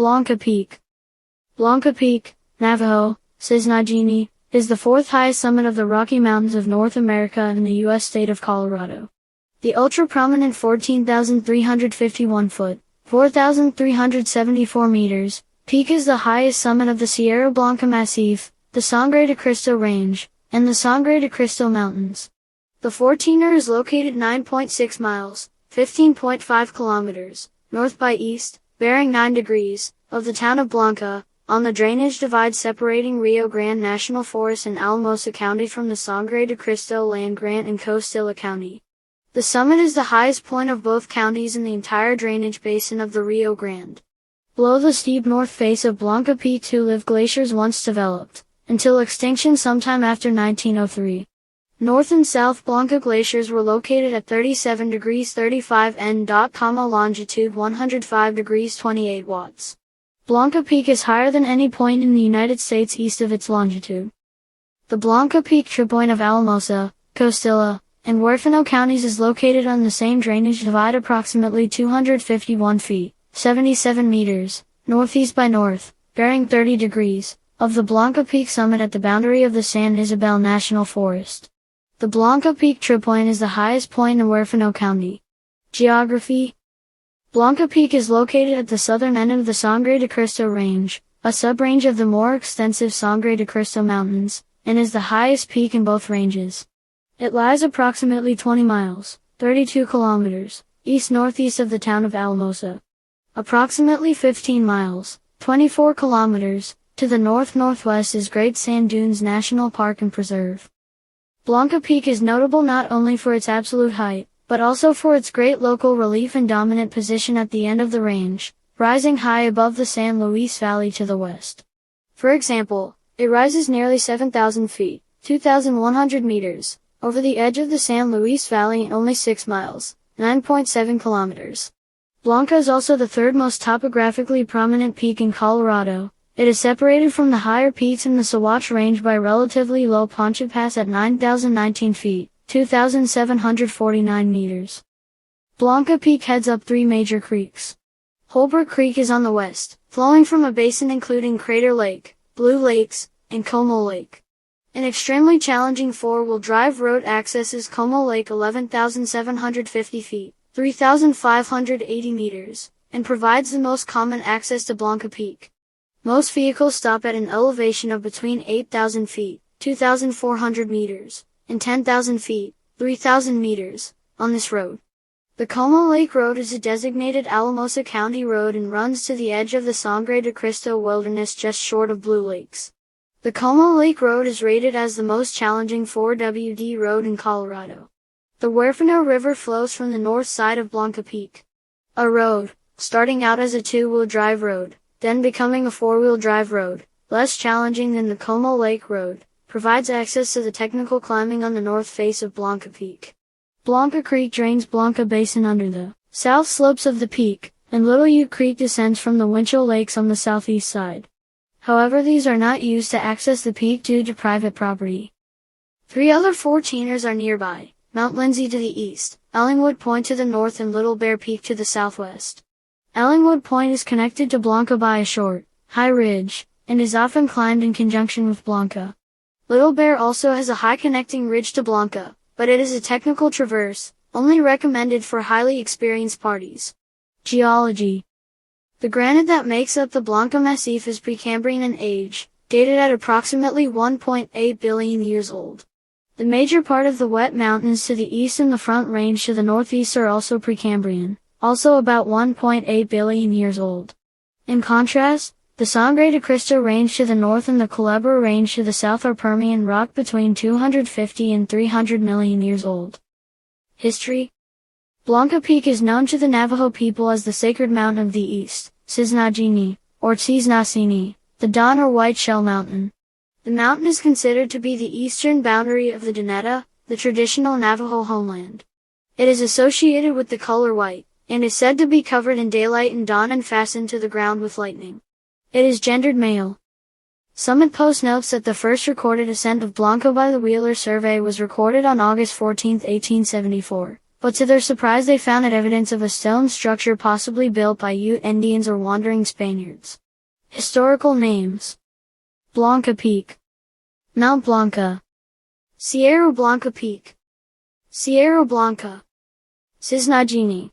Blanca Peak. Blanca Peak, Navajo, Sisnaajiní, is the fourth highest summit of the Rocky Mountains of North America in the U.S. state of Colorado. The ultra-prominent 14,351-foot, 4,374 meters, peak is the highest summit of the Sierra Blanca Massif, the Sangre de Cristo Range, and the Sangre de Cristo Mountains. The 14er is located 9.6 miles, 15.5 kilometers, north by east, bearing 9 degrees, of the town of Blanca, on the drainage divide separating Rio Grande National Forest and Alamosa County from the Sangre de Cristo land grant in Costilla County. The summit is the highest point of both counties in the entire drainage basin of the Rio Grande. Below the steep north face of Blanca Peak two lived glaciers once developed, until extinction sometime after 1903. North and South Blanca Glaciers were located at 37 degrees 35 N. Longitude 105 degrees 28 watts. Blanca Peak is higher than any point in the United States east of its longitude. The Blanca Peak trip point of Alamosa, Costilla, and Huerfano counties is located on the same drainage divide approximately 251 feet, 77 meters, northeast by north, bearing 30 degrees, of the Blanca Peak summit at the boundary of the San Isabel National Forest. The Blanca Peak trip point is the highest point in Huerfano County. Geography. Blanca Peak is located at the southern end of the Sangre de Cristo Range, a sub-range of the more extensive Sangre de Cristo Mountains, and is the highest peak in both ranges. It lies approximately 20 miles, 32 kilometers, east-northeast of the town of Alamosa. Approximately 15 miles, 24 kilometers, to the north-northwest is Great Sand Dunes National Park and Preserve. Blanca Peak is notable not only for its absolute height, but also for its great local relief and dominant position at the end of the range, rising high above the San Luis Valley to the west. For example, it rises nearly 7,000 feet, 2,100 meters, over the edge of the San Luis Valley in only 6 miles, 9.7 kilometers. Blanca is also the third most topographically prominent peak in Colorado. It is separated from the higher peaks in the Sawatch Range by relatively low Poncha Pass at 9,019 feet, 2,749 meters. Blanca Peak heads up 3 major creeks. Holbrook Creek is on the west, flowing from a basin including Crater Lake, Blue Lakes, and Como Lake. An extremely challenging four-wheel drive road accesses Como Lake 11,750 feet, 3,580 meters, and provides the most common access to Blanca Peak. Most vehicles stop at an elevation of between 8,000 feet, 2,400 meters, and 10,000 feet, 3,000 meters, on this road. The Como Lake Road is a designated Alamosa County road and runs to the edge of the Sangre de Cristo Wilderness just short of Blue Lakes. The Como Lake Road is rated as the most challenging 4WD road in Colorado. The Huerfano River flows from the north side of Blanca Peak. A road, starting out as a two-wheel drive road, then becoming a four-wheel drive road, less challenging than the Como Lake Road, provides access to the technical climbing on the north face of Blanca Peak. Blanca Creek drains Blanca Basin under the south slopes of the peak, and Little Ute Creek descends from the Winchell Lakes on the southeast side. However, these are not used to access the peak due to private property. 3 other 14ers are nearby, Mount Lindsay to the east, Ellingwood Point to the north and Little Bear Peak to the southwest. Ellingwood Point is connected to Blanca by a short, high ridge, and is often climbed in conjunction with Blanca. Little Bear also has a high connecting ridge to Blanca, but it is a technical traverse, only recommended for highly experienced parties. Geology. The granite that makes up the Blanca Massif is Precambrian in age, dated at approximately 1.8 billion years old. The major part of the wet mountains to the east and the Front Range to the northeast are also Precambrian, also about 1.8 billion years old. In contrast, the Sangre de Cristo Range to the north and the Culebra Range to the south are Permian rock between 250 and 300 million years old. History. Blanca Peak is known to the Navajo people as the Sacred Mountain of the East, Sisnaajiní, or Sisnaajiní, the Dawn or White Shell Mountain. The mountain is considered to be the eastern boundary of the Doneta, the traditional Navajo homeland. It is associated with the color white, and is said to be covered in daylight and dawn and fastened to the ground with lightning. It is gendered male. Summit Post notes that the first recorded ascent of Blanca by the Wheeler Survey was recorded on August 14, 1874, But to their surprise they found evidence of a stone structure possibly built by Ute Indians or wandering Spaniards. Historical names: Blanca Peak, Mount Blanca, Sierra Blanca Peak, Sierra Blanca, Sisnaajiní.